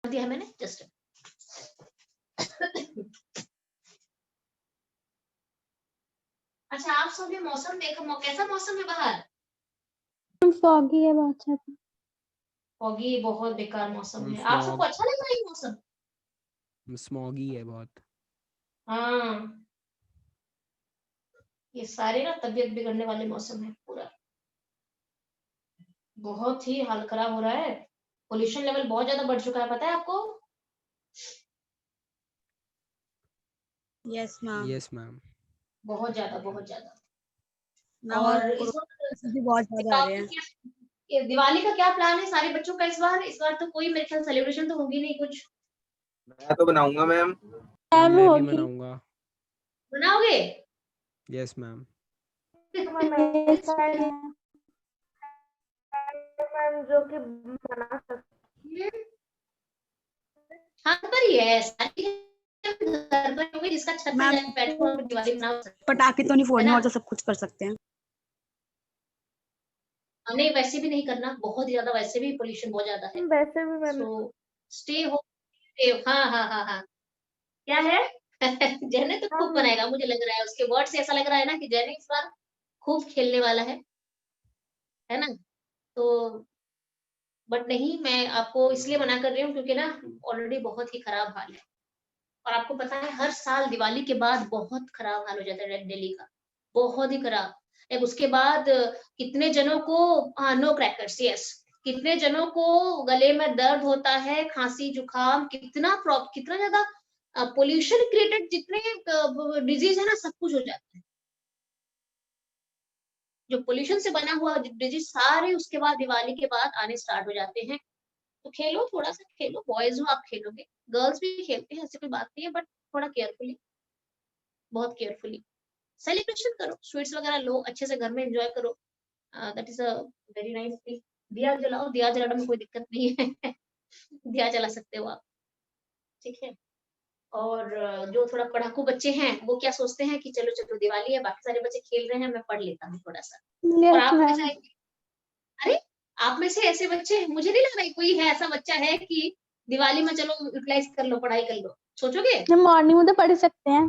दिया है मैंने जस्ट। अच्छा, आप सब मौसम देखो, कैसा मौसम है बाहर? फॉगी है बहुत ज्यादा। फॉगी, बहुत बेकार मौसम है। आप सबको स्मॉग अच्छा लग रहा है ये मौसम? स्मॉगी है बहुत। हाँ, ये सारे ना तबीयत बिगड़ने वाले मौसम है पूरा। बहुत ही हाल खराब हो रहा है। पोल्यूशन लेवल बहुत ज्यादा बढ़ चुका है, पता है आपको? Yes ma'am. Yes ma'am. बहुत ज्यादा, बहुत ज्यादा। मैम और इस वक्त भी बहुत ज्यादा आ रहे हैं। ये दिवाली का क्या प्लान है सारे बच्चों का इस बार? इस बार तो कोई मेरे ख्याल सेलिब्रेशन तो होगी नहीं कुछ। मैं तो बनाऊंगा मैम। मैं भी होगी। मनाऊंगा। बनाओगे? Yes ma'am. मैम जो कि बना सकते। हाँ, पर ही है सारी घर पर होगी, जिसका छत पे जाके बैठो और दिवाली मना सकते। पटाखे तो नहीं फोड़ने और तो सब कुछ कर सकते हैं। नहीं, वैसे भी नहीं करना, बहुत ज्यादा, वैसे भी पोल्यूशन बहुत ज्यादा है। वैसे भी मैम सो स्टे हो। हाँ हाँ हाँ हाँ, क्या है? जैने तो खूब बनाएगा, मुझे लग रहा है उसके वर्ड से ऐसा लग रहा है ना कि जैने इस बार खूब खेलने वाला है ना? तो बट नहीं, मैं आपको इसलिए मना कर रही हूँ क्योंकि ना ऑलरेडी बहुत ही खराब हाल है। और आपको पता है हर साल दिवाली के बाद बहुत खराब हाल हो जाता है दिल्ली का, बहुत ही खराब। अब उसके बाद कितने जनों को, हाँ, नो क्रैकर्स, यस, कितने जनों को गले में दर्द होता है, खांसी जुकाम, कितना ज्यादा पोल्यूशन क्रिएटेड जितने डिजीज है ना, सब कुछ हो जाता है। जो पोल्यूशन से बना हुआ डिजीज सारे उसके बाद दिवाली के बाद आने स्टार्ट हो जाते हैं। तो खेलो, थोड़ा सा खेलो, बॉयज हो आप खेलोगे, गर्ल्स भी खेलते हैं, ऐसी कोई बात नहीं है, बट थोड़ा केयरफुली, बहुत केयरफुली सेलिब्रेशन करो, स्वीट्स वगैरह लो, अच्छे से घर में एंजॉय करो। That is a very nice thing. दिया जलाओ, दिया जलाने में कोई दिक्कत नहीं है। दिया जला सकते हो आप, ठीक है। और जो थोड़ा पढ़ाकू बच्चे हैं वो क्या सोचते हैं कि चलो चलो दिवाली है, बाकी सारे बच्चे खेल रहे हैं, मैं पढ़ लेता हूँ थोड़ा सा। और आप में से, अरे आप में से ऐसे बच्चे, मुझे नहीं लग रहा है कोई है ऐसा बच्चा है कि दिवाली में चलो यूटिलाइज कर लो, पढ़ाई कर लो, सोचोगे? मॉर्निंग में तो पढ़ सकते हैं।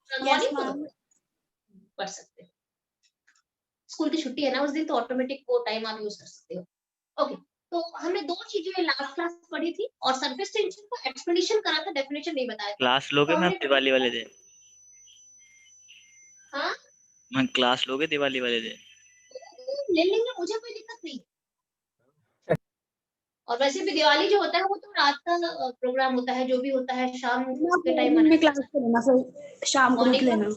मॉर्निंग को पढ़ सकते हो, स्कूल की छुट्टी है ना उस दिन, तो ऑटोमेटिक वो टाइम आप यूज कर सकते हो। ओके, तो हमने दो चीजें लास्ट क्लास पढ़ी थी, और सरफेस टेंशन का एक्सप्लेनेशन करा था, डेफिनेशन नहीं बताया। क्लास लोगे मैम दिवाली वाले दिन? हाँ, मैम क्लास लोगे दिवाली वाले दिन? ले लेंगे, मुझे कोई दिक्कत नहीं। और वैसे भी दिवाली जो होता है वो तो रात का प्रोग्राम होता है, जो भी होता है शाम के टाइम में क्लास को लेना, फिर शाम को रख लेना।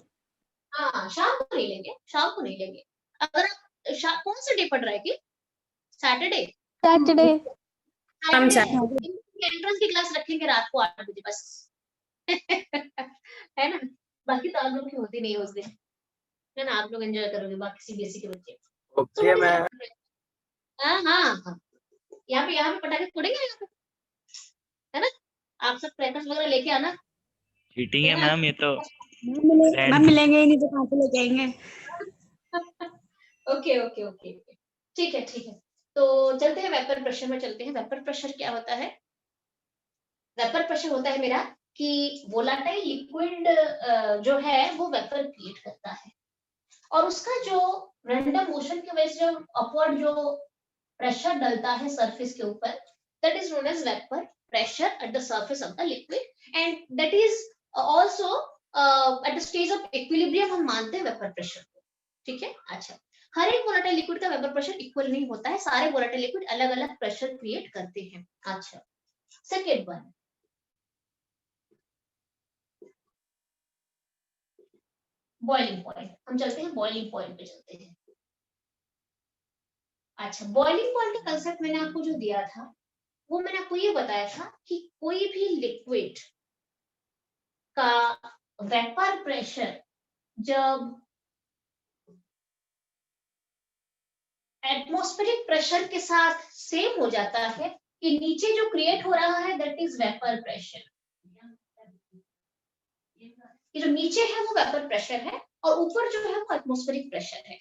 हाँ, शाम को नहीं लेंगे, शाम को नहीं लेंगे। अगर आप कौन सा डे पढ़ रहा है कि सैटरडे? सैटरडे एंट्रेंस की क्लास रखेंगे रात को 8 बजे बस। है ना? बाकी तो आप लोग की होती नहीं है उस दिन, है ना? आप लोग एंजॉय करोगे, बाकी सीबीएसई के बच्चे। Okay ma'am. हाँ हाँ, यहाँ पे पटाखे फोड़ेंगे यहाँ पे, है ना? आप सब क्रैकर्स वगैरह लेके आना। चीटिंग है मैम ये तो। मैम मिलेंगे ही नहीं तो कहाँ से ले जाएंगे? ओके ओके ओके, ठीक है ठीक है। तो चलते हैं वेपर प्रेशर में, चलते हैं। वेपर प्रेशर क्या होता है? वेपर प्रेशर होता है मेरा कि वोलाटाइल लिक्विड जो है वो वेपर क्रिएट करता है, और उसका जो रैंडम मोशन की वजह से जो अपवर्ड जो प्रेशर डलता है सरफेस के ऊपर, that is known as vapour pressure at the surface of the liquid, and that is also at the stage of equilibrium हम मानते हैं वेपर प्रेशर को, ठीक है। अच्छा, हर एक वोलाटाइल लिक्विड का वेपर प्रेशर इक्वल नहीं होता है, सारे वोलाटाइल लिक्विड अलग अलग प्रेशर क्रिएट करते हैं। अच्छा, सेकेंड वन, बॉइलिंग पॉइंट। हम चलते हैं बॉइलिंग पॉइंट पे, चलते हैं। अच्छा, बॉइलिंग पॉइंट का कंसेप्ट मैंने आपको जो दिया था वो मैंने आपको ये बताया था कि कोई भी लिक्विड का वेपर प्रेशर जब एटमॉस्फेरिक प्रेशर के साथ सेम हो जाता है कि नीचे जो क्रिएट हो रहा है दैट इज वेपर प्रेशर, कि जो नीचे है वो वेपर प्रेशर है और ऊपर जो है वो एटमॉस्फेरिक प्रेशर है।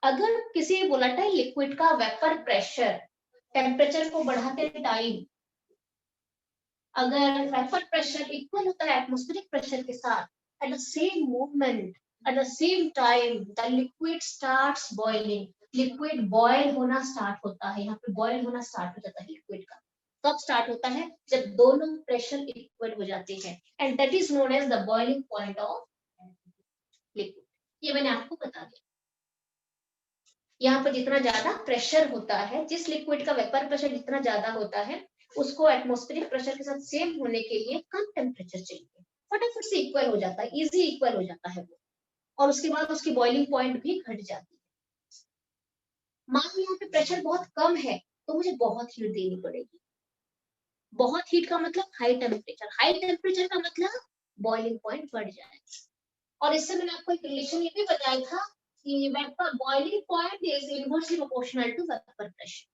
अगर किसी वोलेटाइल लिक्विड का वेपर प्रेशर टेम्परेचर को बढ़ाते टाइम अगर वेपर प्रेशर इक्वल होता है एटमॉस्फेरिक प्रेशर के साथ, at the same movement at the same time the liquid starts boiling, liquid boil होना स्टार्ट होता है। यहाँ पे बॉयल होना स्टार्ट हो जाता है लिक्विड का। कब स्टार्ट होता है? जब दोनों प्रेशर इक्वल हो जाते हैं, and that is known as the boiling point of liquid. ये मैंने आपको बता दिया। यहाँ पर जितना ज्यादा प्रेशर होता है, जिस लिक्विड का वेपर प्रेशर जितना ज्यादा होता है, उसको एटमॉस्फेरिक प्रेशर के साथ सेम होने के लिए कम टेम्परेचर चाहिए, फटाफट से इक्वल हो जाता है, इजी इक्वल हो जाता है वो, और उसके बाद उसकी बॉइलिंग पॉइंट भी घट जाती है। मान लो यहाँ पे प्रेशर बहुत कम है तो मुझे बहुत हीट देनी पड़ेगी। बहुत हीट का मतलब हाई टेम्परेचर, हाई टेम्परेचर का मतलब बॉइलिंग पॉइंट बढ़ जाएगा। और इससे मैंने आपको एक रिलेशन ये भी बताया था कि vapour boiling point is inversely proportional to vapour pressure.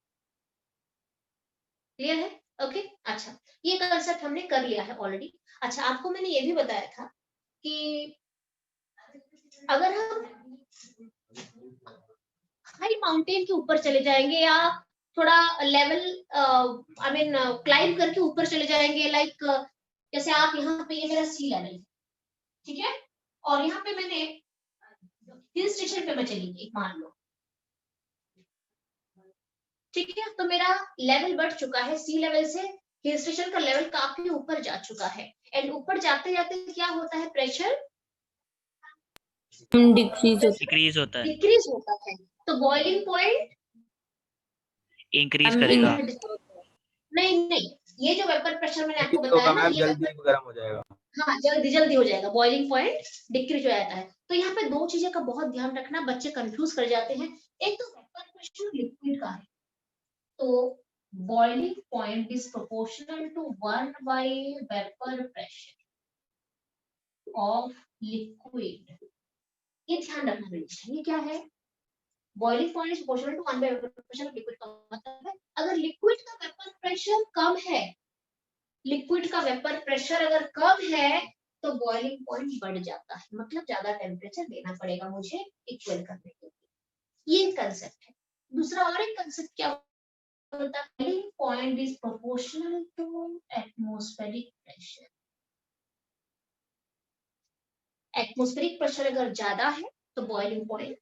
Clear है? ओके अच्छा, ये कांसेप्ट हमने कर लिया है ऑलरेडी। अच्छा, आपको मैंने ये भी बताया था कि अगर हम हाई माउंटेन के ऊपर चले जाएंगे या थोड़ा लेवल आई मीन क्लाइंब करके ऊपर चले जाएंगे, लाइक जैसे आप यहाँ पे, ये मेरा सी लेवल है, ठीक है, और यहाँ पे मैंने हिल स्टेशन पे मैं चली गई मान लो, ठीक है, तो मेरा लेवल बढ़ चुका है, सी लेवल से हिल स्टेशन का लेवल काफी ऊपर जा चुका है, एंड ऊपर जाते जाते क्या होता है, प्रेशर डिक्रीज होता है, डिक्रीज होता है, तो बॉइलिंग पॉइंट इंक्रीज करेगा। नहीं नहीं, ये जो वेपर प्रेशर मैंने आपको तो बताया ना, मैम ये जल्दी गर्म हो जाएगा। हाँ जल्दी जल्दी हो जाएगा, बॉइलिंग पॉइंट डिक्रीज हो जाता है। तो यहाँ पे दो चीजें का बहुत ध्यान रखना, बच्चे कंफ्यूज कर जाते हैं। एक तो वेपर प्रेशर लिक्विड का है, तो boiling point is proportional to 1 by vapour pressure of liquid. ये ध्यान रखना बेटा, ये क्या है, boiling point is proportional to 1 by vapour pressure of liquid का मतलब है अगर लिक्विड का वेपर प्रेशर कम है, लिक्विड का वेपर प्रेशर अगर कम है तो बॉइलिंग पॉइंट बढ़ जाता है, मतलब ज्यादा टेम्परेचर देना पड़ेगा मुझे इक्वल करने के लिए। ये कंसेप्ट है। दूसरा और एक कंसेप्ट क्या होता है, boiling point is proportional to atmospheric pressure. Atmospheric pressure अगर ज्यादा है तो बॉइलिंग पॉइंट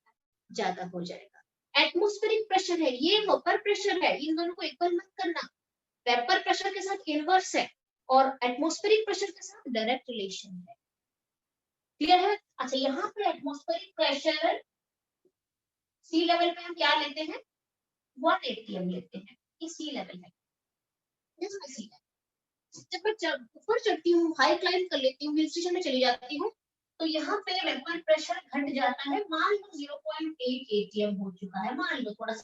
ज्यादा हो जाएगा। एटमॉस्फेरिक प्रेशर है, ये वेपर प्रेशर है, इन दोनों को इक्वल मत करना। वेपर प्रेशर के साथ इनवर्स है और एटमॉस्फेरिक प्रेशर के साथ डायरेक्ट रिलेशन है। क्लियर है? अच्छा, यहाँ पे एटमॉस्फेरिक प्रेशर सी लेवल पे हम क्या लेते हैं, 1 atm लेते हैं, ये सी लेवल है। जब मैं ऊपर चढ़ती हूँ, हाई क्लाइंब कर लेती हूँ, हिल स्टेशन में चली जाती हूँ, तो यहाँ पे वेपर प्रेशर घट जाता है, मान लो 0.8 atm हो चुका है, मान लो थोड़ा सा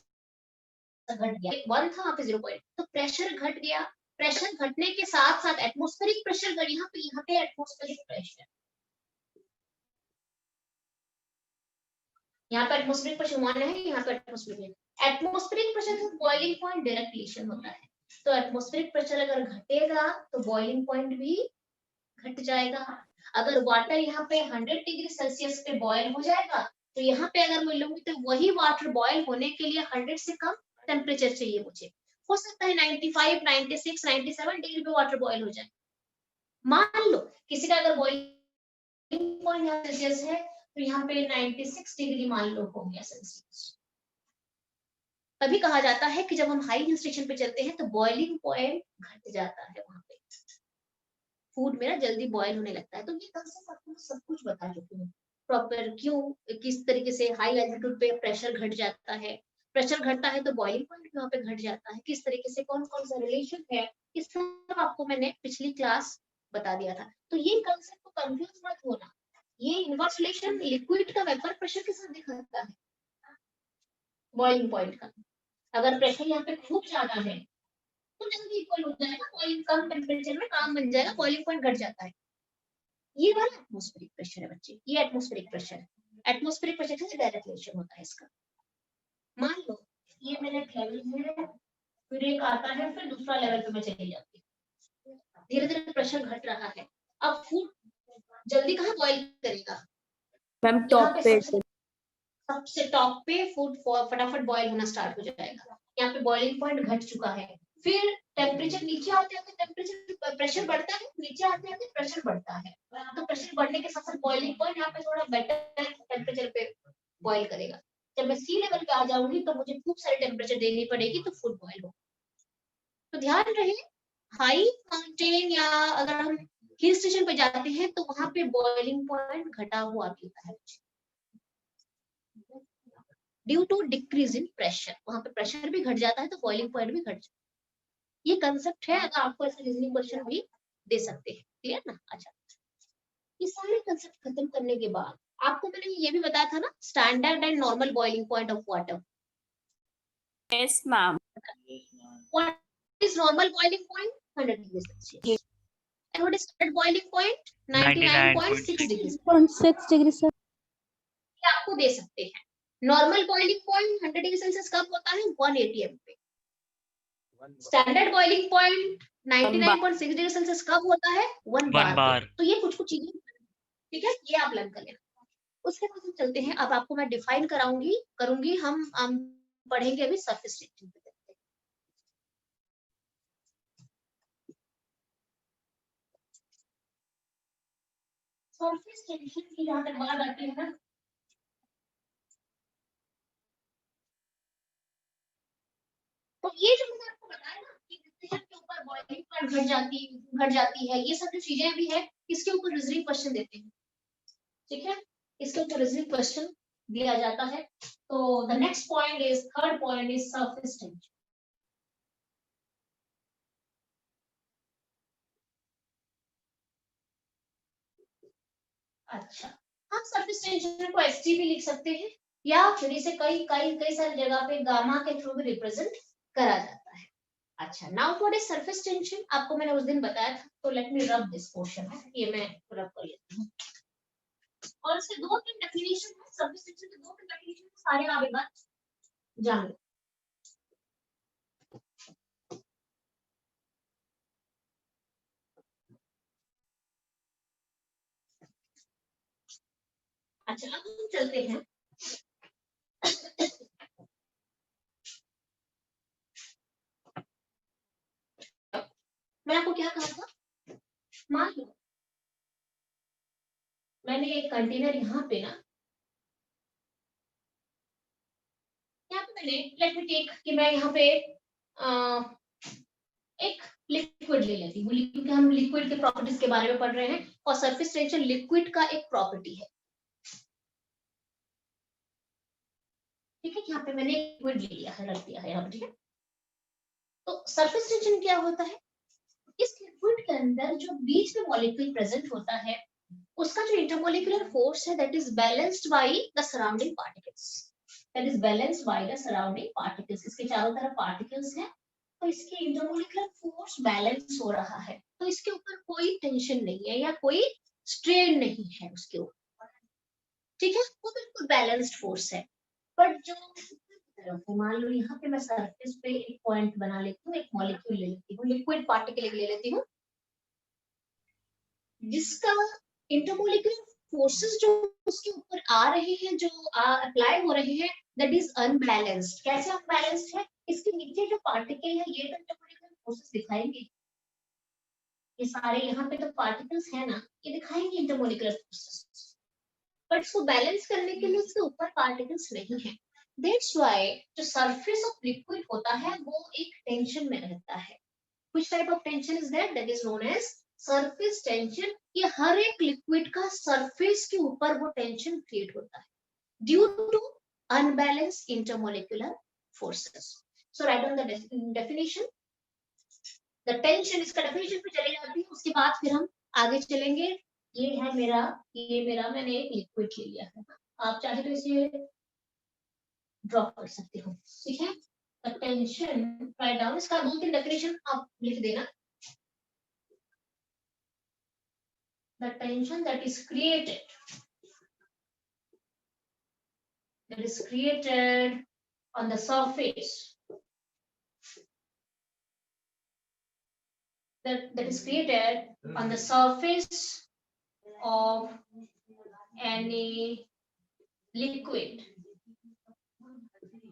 घट गया, 1 था वहाँ पे 0. तो प्रेशर घट गया, प्रेशर घटने के साथ साथ एटमॉस्फेरिक प्रेशर घट, यहाँ पे एटमॉस्फेरिक प्रेशर, यहाँ पे एटमॉस्फेरिक प्रेशर माना है, यहाँ पे एटमॉस्फेरिक प्रेशर का बॉइलिंग पॉइंट डायरेक्ट रिलेशन होता है। तो एटमॉस्फेरिक प्रेशर अगर घटेगा तो बॉइलिंग पॉइंट भी घट जाएगा। अगर वाटर यहाँ पे 100 डिग्री सेल्सियस पे बॉयल हो जाएगा, तो यहाँ पे अगर मैं लूंगी तो वही वाटर बॉयल होने के लिए 100 से कम टेम्परेचर चाहिए मुझे। हो सकता है 95, 96, 97 डिग्री पे वाटर बॉयल हो जाए। मान लो किसी का अगर बॉइलिंग पॉइंट यहाँ सेल्सियस है तो यहाँ पे 96 डिग्री मान लो हो गया सेल्सियस। तभी कहा जाता है कि जब हम हाई हिल स्टेशन पे चलते हैं तो बॉइलिंग पॉइंट घट जाता है, वहां पे फूड मेरा जल्दी बॉयल होने लगता है। तो ये कंसेप्ट आपको सब कुछ बता चुकी हूँ प्रॉपर, क्यों किस तरीके से हाई एल्टीट्यूड पे प्रेशर घट जाता है, प्रेशर घटता है तो बॉइलिंग पॉइंट वहां पे घट जाता है, किस तरीके से कौन कौन सा रिलेशन है, इस सब आपको मैंने पिछली क्लास बता दिया था। तो ये कंसेप्ट को कंफ्यूज मत होना, ये इनवर्स रिलेशन लिक्विड का वेपर प्रेशर के साथ दिखाता है बॉइलिंग पॉइंट का। अगर प्रेशर यहाँ पे खूब ज्यादा है तो जल्दी इक्वल हो जाएगा, बॉइलिंग कम टेम्परेचर में काम बन जाएगा, बॉइलिंग पॉइंट घट जाता है। ये वाला एटमॉस्फेरिक प्रेशर है बच्चे, ये एटमॉस्फेरिक प्रेशर है। एटमॉस्फेरिक प्रेशर से डायरेक्ट रिलेशन होता है इसका। मान लो ये मेरा लेवल है, फिर एक आता है, फिर दूसरा लेवल पे मैं चली जाती हूँ, धीरे धीरे प्रेशर घट रहा है। अब फूड जल्दी कहाँ बॉइल करेगा, मैम टॉप पे सबसे टॉप पे फूड फटाफट बॉईल होना स्टार्ट हो जाएगा। यहाँ पे बॉइलिंग पॉइंट घट चुका है, फिर टेम्परेचर नीचे आते आते टेम्परेचर प्रेशर बढ़ता है, नीचे आते आते प्रेशर बढ़ता है, तो प्रेशर बढ़ने के साथ साथ बॉइलिंग पॉइंट यहाँ पे थोड़ा बेटर टेम्परेचर पे बॉईल करेगा। जब मैं सी लेवल पे आ जाऊंगी तो मुझे खूब सारी टेम्परेचर देनी पड़ेगी तो फूड बॉईल हो। तो ध्यान रहे हाई माउंटेन या अगर हम हिल स्टेशन पे जाते हैं तो वहां पे बॉइलिंग पॉइंट घटा हुआ मिलता है due to decrease in pressure, वहां पे प्रेशर भी घट जाता है तो बॉइलिंग पॉइंट भी घट जाता है। ये कंसेप्ट है, अगर आपको ऐसा रीजनिंग क्वेश्चन भी दे सकते हैं, क्लियर ना। अच्छा, ये सारे कंसेप्ट खत्म करने के बाद आपको मैंने ये भी बताया था ना, standard and normal boiling point of water. Yes, ma'am. What is normal boiling point? 100 degrees Celsius. And what is standard boiling point? 99.6 degrees. 0.6 degree sir. ये आपको दे सकते हैं। Normal boiling point 100 degree Celsius कब होता है? 180 MP. Standard boiling point 99.6 degree Celsius कब होता है? 1 बार। तो ये कुछ चीजें, ठीक है, ये आप लर्न कर लेना। उसके बाद हम चलते हैं, अब आपको मैं डिफाइन करूंगी, हम पढ़ेंगे अभी सरफेस टेंशन पे। सरफेस टेंशन की जहां तक बात आती है ना, तो ये जो मैंने आपको बताया ना कि डिस्कशन के ऊपर बॉइलिंग पॉइंट घट जाती है, ये सब जो चीजें भी है इसके ऊपर रीजनिंग क्वेश्चन देते हैं, ठीक है, इसके ऊपर रीजनिंग क्वेश्चन दिया जाता है। तो the next point is, third point is surface tension. अच्छा, हम सरफेस टेंशन को एसटी भी लिख सकते हैं या फिर इसे कई सारी जगह पे गामा के थ्रू भी रिप्रेजेंट करा जाता है। अच्छा, now what is surface tension, आपको मैंने उस दिन बताया था, तो let me rub this portion, ये मैं रब कर लेती हूँ। और इसके 2-3 डेफिनेशन है, सरफेस टेंशन के 2-3 डेफिनेशन सारे आप एक बार जान लो। अच्छा, अब हम चलते हैं मैं आपको क्या कहा था, मान लो मैंने एक कंटेनर यहाँ पे ना, यहाँ पे मैंने लेट मी टेक कि मैं यहाँ पे एक लिक्विड ले लेती हूँ, क्योंकि हम लिक्विड के प्रॉपर्टीज के बारे में पढ़ रहे हैं और सरफेस टेंशन लिक्विड का एक प्रॉपर्टी है, ठीक है। यहाँ पे मैंने लिक्विड ले लिया है, रख दिया है यहाँ पे, ठीक है। तो सरफेस टेंशन क्या होता है, इस लिक्विड के अंदर जो बीच में मॉलिक्यूल प्रेजेंट होता है उसका जो इंटरमोलिकुलर फोर्स है that is balanced by the surrounding particles, that is balanced by the surrounding particles. इसके चारों तरफ पार्टिकल्स हैं तो इसके इंटरमोलिकुलर फोर्स बैलेंस हो रहा है, तो इसके ऊपर कोई टेंशन नहीं है या कोई स्ट्रेन नहीं है उसके ऊपर, ठीक है, वो बिल्कुल बैलेंस्ड फोर्स है। बट जो मान लो यहाँ पे मैं सरफेस पे एक पॉइंट बना लेती हूँ, एक मॉलिक्यूल ले लेती हूँ, लिक्विड पार्टिकल ले लेती हूँ, जिसका इंटरमोलिकुलर फोर्सेस जो उसके ऊपर आ रहे हैं, जो अप्लाई हो रहे हैं, दैट इज अनबैलेंस्ड। कैसे अनबैलेंस्ड है, इसके नीचे जो पार्टिकल है ये तो इंटरमोलिकुलर फोर्सेस दिखाएंगे, ये सारे यहाँ पे तो पार्टिकल्स है ना, ये दिखाएंगे इंटरमोलिकुलर फोर्सेस, बट इसको बैलेंस करने के लिए इसके ऊपर पार्टिकल्स नहीं है। दैट्स व्हाई जो सरफेस ऑफ लिक्विड होता है वो एक टेंशन में रहता है। Which type of tension is that? That is known as surface tension। ये हर एक लिक्विड का सरफेस के ऊपर वो टेंशन क्रिएट होता है due to unbalanced intermolecular forces. So right on the definition, the tension, इसका डेफिनेशन पे चले जाते हैं, उसके बाद फिर हम आगे चलेंगे। ये है मेरा मैंने एक लिक्विड ले लिया है, आप चाहे तो इसे ड्रॉ कर सकते हो, ठीक है। द टेंशन राइट डाउन, इसका 2-3 डेफिनेशन आप लिख देना। The tension that is created on the surface, that is created on the surface of any liquid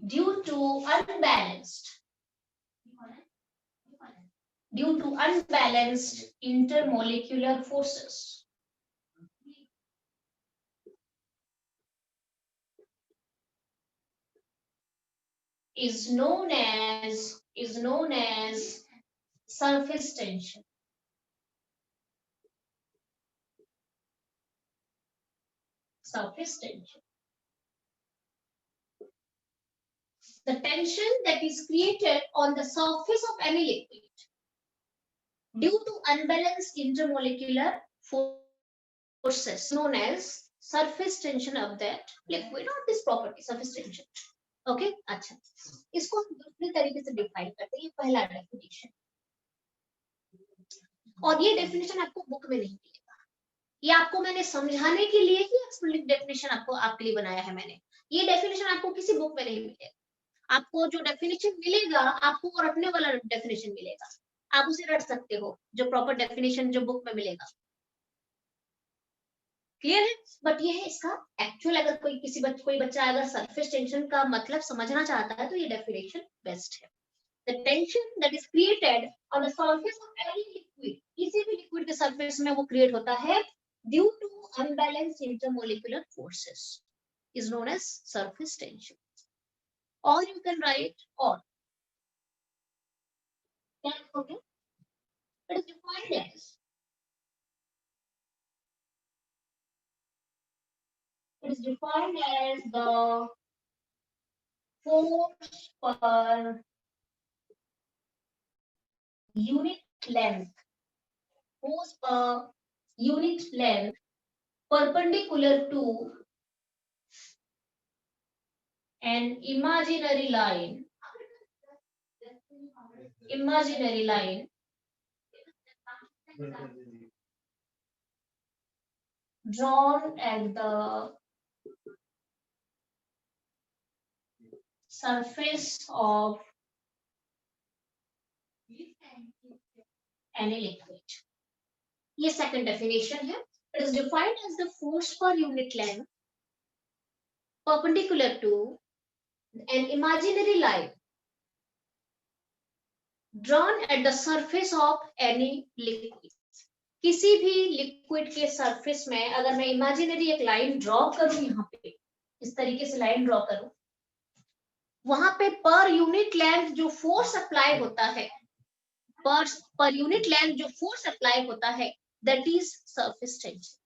due to unbalanced due to unbalanced intermolecular forces. Is known as surface tension. Surface tension. The tension that is created on the surface of any liquid due to unbalanced intermolecular forces known as surface tension of that liquid or this property surface tension. Okay अच्छा, इसको हम दूसरे तरीके से define करते हैं। ये पहला डेफिनेशन, और ये डेफिनेशन आपको बुक में नहीं मिलेगा, ये आपको मैंने समझाने के लिए ही एक्सप्लिसिट डेफिनेशन आपके लिए बनाया है मैंने। ये डेफिनेशन आपको किसी बुक में नहीं मिलेगा। आपको जो डेफिनेशन मिलेगा आपको रटने वाला डेफिनेशन मिलेगा, आप उसे रट सकते हो, जो प्रॉपर डेफिनेशन जो बुक में मिलेगा। क्लियर है? बट ये है इसका एक्चुअल, अगर कोई बच्चा अगर सरफेस टेंशन का मतलब समझना चाहता है तो ये डेफिनेशन बेस्ट है। The tension that is created on the surface of any liquid, किसी भी लिक्विड के सरफेस में वो क्रिएट होता है due to unbalanced intermolecular forces is known as surface tension. Or you can write or. Okay. It is defined as the force per unit length, force per unit length perpendicular to an imaginary line drawn at the surface of any liquid. ये second definition है. It is defined as the force per unit length perpendicular to an imaginary line drawn at the surface of any liquid. किसी भी liquid के surface में अगर मैं imaginary एक line draw करूं, यहाँ पे इस तरीके से लाइन ड्रॉ करूं, वहां पे पर यूनिट लेंथ जो फोर्स अप्लाई होता है, पर यूनिट लेंथ जो फोर्स अप्लाई होता है, दैट इज सरफेस टेंशन।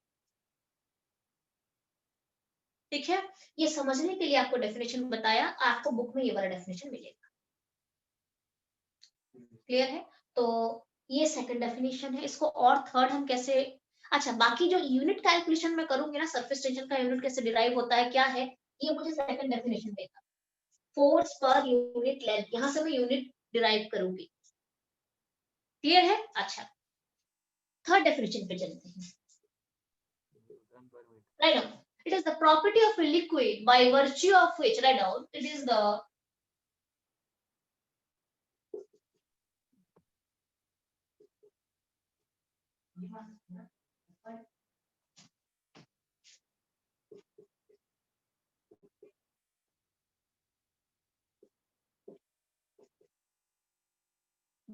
ठीक है, ये समझने के लिए आपको डेफिनेशन बताया, आपको बुक में ये वाला डेफिनेशन मिलेगा। क्लियर है? तो ये सेकंड डेफिनेशन है। इसको और थर्ड हम कैसे, अच्छा बाकी जो यूनिट कैलकुलेशन में करूंगी ना, सरफेस टेंशन का यूनिट कैसे डिराइव होता है, क्या है, ये मुझे सेकंड डेफिनेशन देगा। फोर्स पर यूनिट लेंथ, यहां से मैं यूनिट डिराइव करूंगी। क्लियर है? अच्छा, थर्ड डेफिनेशन पे चलते हैं। Write down, it is the property of a liquid by virtue of which, write down, it is the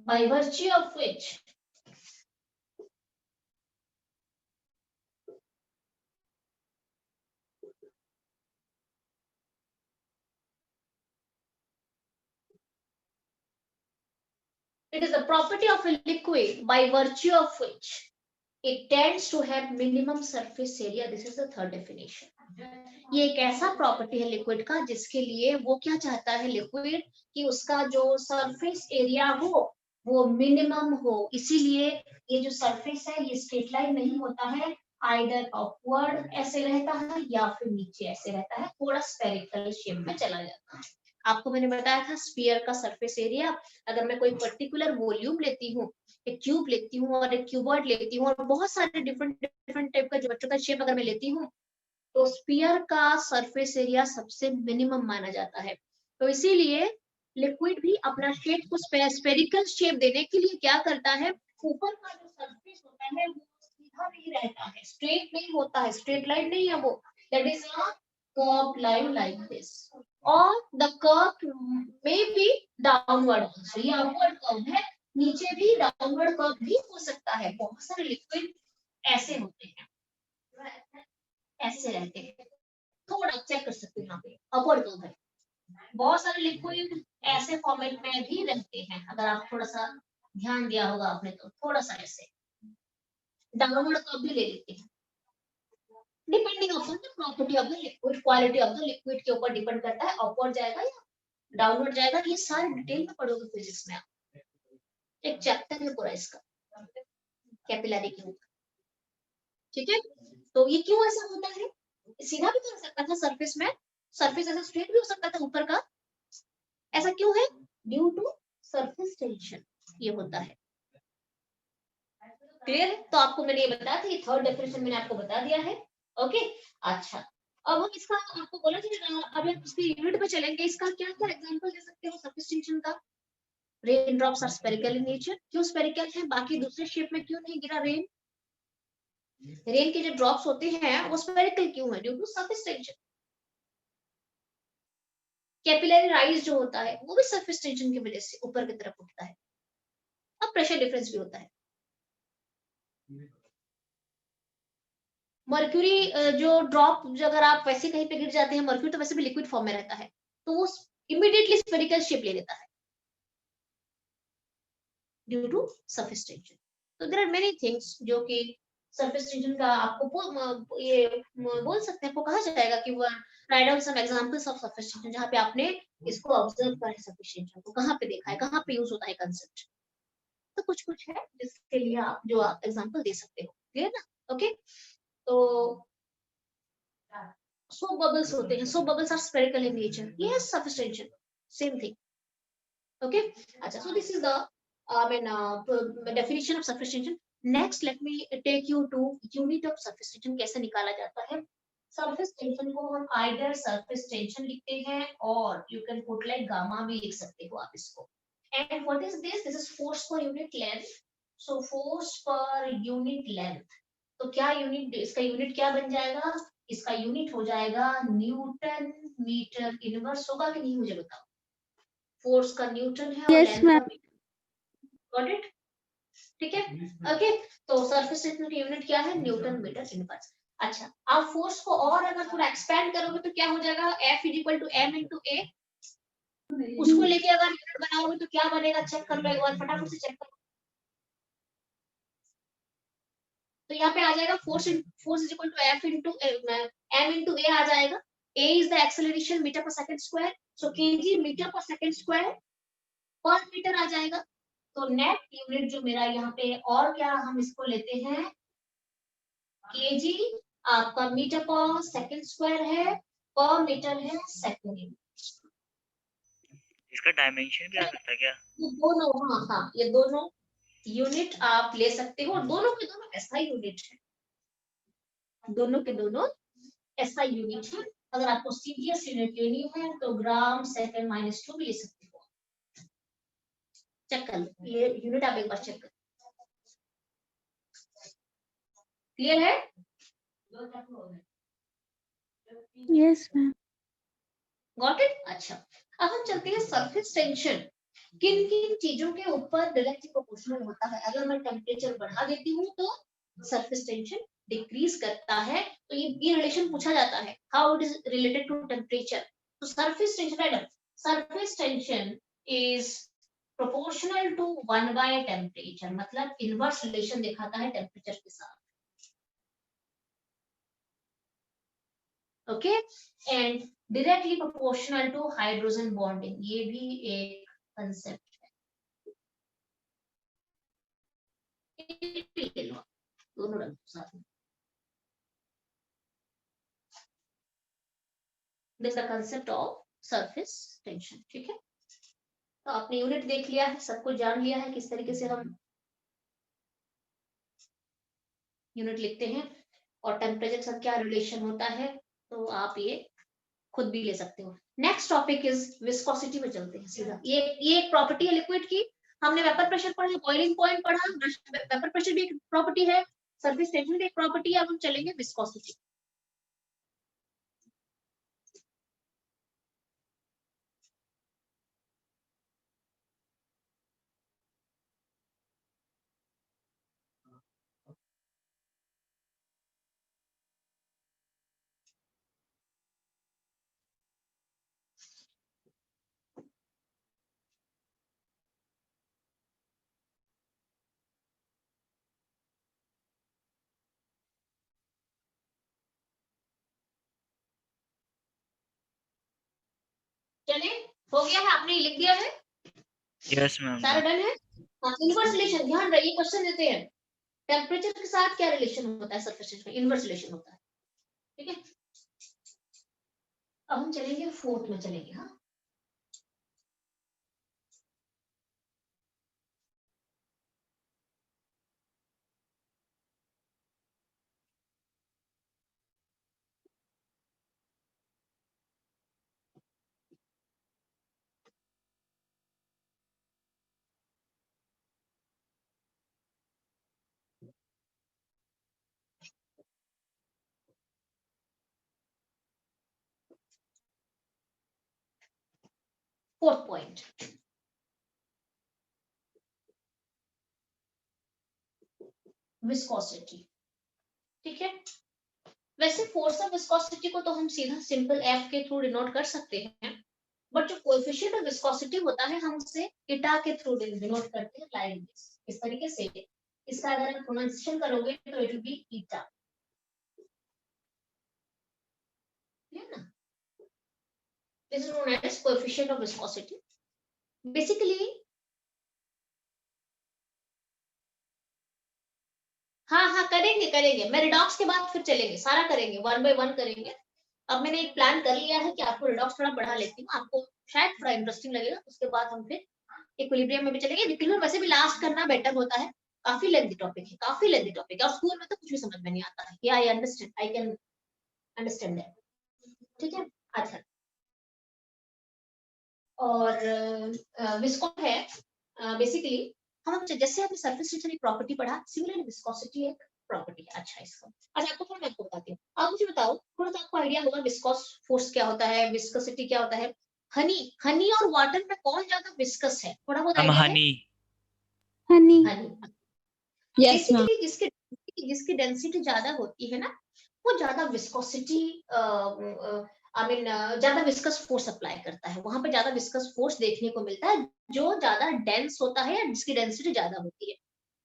by virtue of which it is the property of a liquid by virtue of which it tends to have minimum surface area. This is the third definition. ये एक ऐसा property है liquid का जिसके लिए वो क्या चाहता है लिक्विड, कि उसका जो सरफेस एरिया हो वो मिनिमम हो। इसीलिए ये जो सरफेस है ये स्ट्रेट लाइन नहीं होता है, आइदर अपवर्ड ऐसे रहता है या फिर नीचे ऐसे रहता है, थोड़ा स्फेरिकल शेप में चला जाता है। आपको मैंने बताया था स्फीयर का सरफेस एरिया, अगर मैं कोई पर्टिकुलर वॉल्यूम लेती हूँ, एक क्यूब लेती हूँ और एक क्यूबॉइड लेती हूँ और बहुत सारे डिफरेंट टाइप का ज्योमेट्रिकल शेप अगर मैं लेती हूँ, तो स्फीयर का सरफेस एरिया सबसे मिनिमम माना जाता है। तो इसीलिए लिक्विड भी अपना शेप को स्फेरिकल शेप देने के लिए क्या करता है, ऊपर का जो सरफेस होता है वो सीधा नहीं रहता है, स्ट्रेट नहीं होता है, स्ट्रेट लाइन नहीं है वो, that is a curved line like this, और the curve may be downward, ये अपवर्ड कर्व है, नीचे भी डाउनवर्ड कर्व भी हो सकता है। बहुत सारे लिक्विड ऐसे होते हैं, ऐसे रहते हैं, थोड़ा चेक कर सकते हो यहाँ पे अपवर्ड कर्व है। बहुत सारे लिक्विड ऐसे फॉर्मेट में भी रहते हैं, अगर आप थोड़ा सा ध्यान दिया होगा आपने तो थोड़ा सा ऐसे डाउनवर्ड कर्व भी ले लेते हैं, depending upon the property of the liquid, quality of the liquid के ऊपर डिपेंड करता है अपवर्ड जाएगा या डाउनवर्ड जाएगा। ये सारे डिटेल में पढ़ोगे फिजिक्स में आप, एक चैप्टर है पूरा इसका कैपिलरी के ऊपर, ठीक है। तो ये क्यों ऐसा होता है, सीधा भी तो हो सकता था सरफेस में, सरफेस ऐसा स्ट्रेट भी हो सकता था ऊपर का, ऐसा क्यों है, ड्यू टू सरफेस टेंशन ये होता है। क्लियर है, तो आपको मैंने ये बताया था, ये थर्ड डेफिनेशन मैंने आपको बता दिया है। ओके अच्छा, अब हम इसका आपको बोला कि अब इसकी यूनिट पे चलेंगे, इसका क्या क्या एग्जांपल दे सकते हो सरफेस टेंशन का। Rain drops are spherical in nature, क्यों स्फेरिकल है, बाकी दूसरे शेप में क्यों नहीं गिरा रेन, रेन के जो ड्रॉप्स होते हैं वो स्फेरिकल क्यों है, due to surface tension. Capillary rise जो होता है वो भी सरफेस टेंशन की वजह से ऊपर की तरफ उठता है। अब प्रेशर डिफरेंस भी होता है। मर्क्यूरी जो ड्रॉप अगर आप वैसे कहीं पे गिर जाते हैं, मर्क्यूरी तो वैसे भी लिक्विड फॉर्म में रहता है, तो वो इमीडिएटली स्फेरिकल शेप ले लेता है ड्यू टू सरफेस टेंशन। तो देयर आर मेनी थिंग्स जो कि सरफेस टेंशन का आपको ये बोल सकते हैं, आपको कहा जाएगा कि वो write down some examples of surface tension, जहां पे आपने इसको ऑब्जर्व करा है सरफेस टेंशन को, कहां पे देखा है, कहां पे यूज होता है कंसेप्ट। तो कुछ कुछ है जिसके लिए आप जो आप एग्जांपल दे सकते हो, क्लियर ना। ओके तो soap bubbles होते हैं, soap bubbles are spherical in nature, yes surface tension same thing, okay अच्छा, so this is the definition of surface tension. Next let me take you to unit of surface tension, कैसे निकाला जाता है। surface tension को हम either surface tension लिखते हैं और you can put like gamma भी लिख सकते हो आप इसको। and what is this, this is force per unit length, so force per unit length, तो क्या यूनिट, इसका यूनिट क्या बन जाएगा, इसका यूनिट हो जाएगा न्यूटन मीटर इनवर्स, होगा कि नहीं मुझे बताओ। फोर्स का न्यूटन है और Yes, लेंथ ma'am. का, गॉट इट, ठीक है। ओके तो सरफेस टेंशन की यूनिट क्या है, न्यूटन मीटर इनवर्स। अच्छा, आप फोर्स को और अगर थोड़ा एक्सपेंड करोगे तो क्या हो जाएगा, F = m × a, उसको लेके अगर यूनिट बनाओगे तो क्या बनेगा, चेक कर लो एक बार, फटाफट से चेक करो। तो यहाँ पे आ जाएगा फोर्स = F × m × a आ जाएगा। a is the acceleration metre per second square, so kg metre per second square per metre आ जाएगा। तो नेट यूनिट जो मेरा यहाँ पे, और क्या हम इसको लेते हैं, kg आपका मीटर पर सेकंड स्क्वायर है, पर मीटर है सेकंड। इसका डायमेंशन भी आ सकता है क्या? ये दोनों, हाँ ये दोनों यूनिट आप ले सकते हो, दोनों के दोनों SI यूनिट है, दोनों के दोनों SI यूनिट है। अगर आपको सीरियस यूनिट लेनी है तो ग्राम सेकंड -2 भी ले सकते हो, चेक कर लो ये यूनिट, आप एक बार चेक कर, क्लियर है। Yes, ma'am. Got it. अच्छा, अब हम चलते हैं सरफेस टेंशन किन किन चीजों के ऊपर डायरेक्टली प्रोपोर्शनल होता है। अगर मैं टेम्परेचर बढ़ा देती हूँ तो सरफेस टेंशन डिक्रीज करता है, तो ये रिलेशन पूछा जाता है, how it is related to temperature. तो surface tension is proportional to 1 / temperature, मतलब इनवर्स रिलेशन दिखाता है टेम्परेचर के साथ। Okay and directly proportional to hydrogen bonding, ये भी एक कंसेप्ट है, ले लो दोनों रख साथ में। This the concept of surface tension, ठीक है। तो आपने यूनिट देख लिया है, सब कुछ जान लिया है किस तरीके से हम यूनिट लिखते हैं और टेम्परेचर के साथ क्या रिलेशन होता है, तो आप ये खुद भी ले सकते हो। नेक्स्ट टॉपिक इज विस्कोसिटी में चलते हैं सीधा। ये एक प्रॉपर्टी है लिक्विड की, हमने वेपर प्रेशर पढ़ा, बॉइलिंग पॉइंट पढ़ा, वेपर प्रेशर भी एक प्रॉपर्टी है, सरफेस टेंशन भी एक प्रॉपर्टी है। अब हम चलेंगे विस्कोसिटी। चलिए, हो गया है, आपने लिख दिया है, यस मैम। सारा डन है। हाँ, इनवर्स रिलेशन, ध्यान रखिए, क्वेश्चन देते हैं टेम्परेचर के साथ क्या रिलेशन होता है, सरफेस में इनवर्स रिलेशन होता है, ठीक है। अब हम चलेंगे फोर्थ में चलेंगे। हाँ, फोर्थ पॉइंट, विस्कोसिटी, ठीक है। वैसे फोर्स ऑफ विस्कोसिटी को तो हम सीधा सिंपल एफ के थ्रू डिनोट कर सकते हैं, बट जो कोएफिशिएंट ऑफ विस्कोसिटी होता है हम उसे ईटा के थ्रू डिनोट करते हैं, लाइक दिस, इस तरीके से। इसका अगर आप प्रोनाउंसिएशन करोगे तो इट विल बी ईटा, है ना। This is known as coefficient of viscosity. Basically हाँ करेंगे करेंगे, मैं रिडॉक्स के बाद फिर चलेंगे, सारा करेंगे, 1 बाय 1 करेंगे। अब मैंने एक प्लान कर लिया है कि आपको रिडॉक्स थोड़ा बढ़ा लेती हूँ, आपको शायद थोड़ा इंटरेस्टिंग लगेगा, उसके बाद हम फिर इक्विलिब्रियम में भी चलेंगे। इक्विलिब्रियम वैसे भी लास्ट करना बेटर होता है, काफी लेंथी टॉपिक है, काफी लेंथी टॉपिक है, और स्कूल में तो कुछ भी समझ में नहीं आता है। या I understand, I can understand that, ठीक है। अच्छा, और विस्को है बेसिकली, हम जैसे आपने सरफेस टेंशन की प्रॉपर्टी पढ़ा, सिमिलरली विस्कोसिटी एक प्रॉपर्टी है। अच्छा, इसका अच्छा आपको थोड़ा मैं आपको बताती हूँ, आप मुझे बताओ, थोड़ा सा आपको आइडिया होगा विस्कोस फोर्स क्या होता है, विस्कोसिटी क्या होता है। हनी और वाटर में कौन ज्यादा विस्कस है, थोड़ा बहुत मैम आइडिया है? Honey. Honey. Yes, ma'am. Basically जिसकी डेंसिटी ज्यादा होती है ना, वो ज्यादा विस्कोसिटी आई मीन ज्यादा विस्कस फोर्स अप्लाई करता है, वहां पे ज्यादा विस्कस फोर्स देखने को मिलता है जो ज्यादा डेंस होता है या जिसकी डेंसिटी ज्यादा होती है।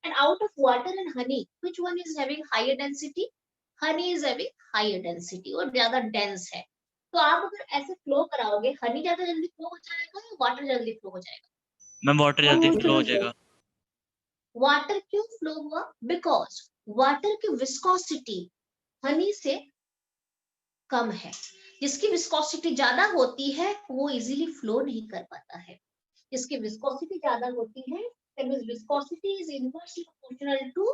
And out of water and honey, which one is having higher density? Honey is having higher density और ज्यादा डेंस है। तो आप अगर ऐसे फ्लो कराओगे, हनी ज्यादा जल्दी फ्लो हो जाएगा या वाटर जल्दी फ्लो हो जाएगा? मैम वाटर जल्दी फ्लो हो जाएगा। वाटर क्यों फ्लो हुआ? बिकॉज वाटर की विस्कोसिटी हनी से कम है। जिसकी विस्कोसिटी ज्यादा होती है वो इजीली फ्लो नहीं कर पाता है। जिसकी विस्कोसिटी ज्यादा होती है, that means viscosity is inversely proportional to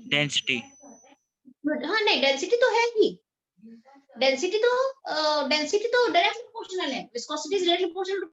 density. हाँ नहीं, डेंसिटी तो है ही, डेंसिटी तो डायरेक्ट प्रोपोर्शनल है, विस्कोसिटी इज डायरेक्टली प्रोपोर्शनल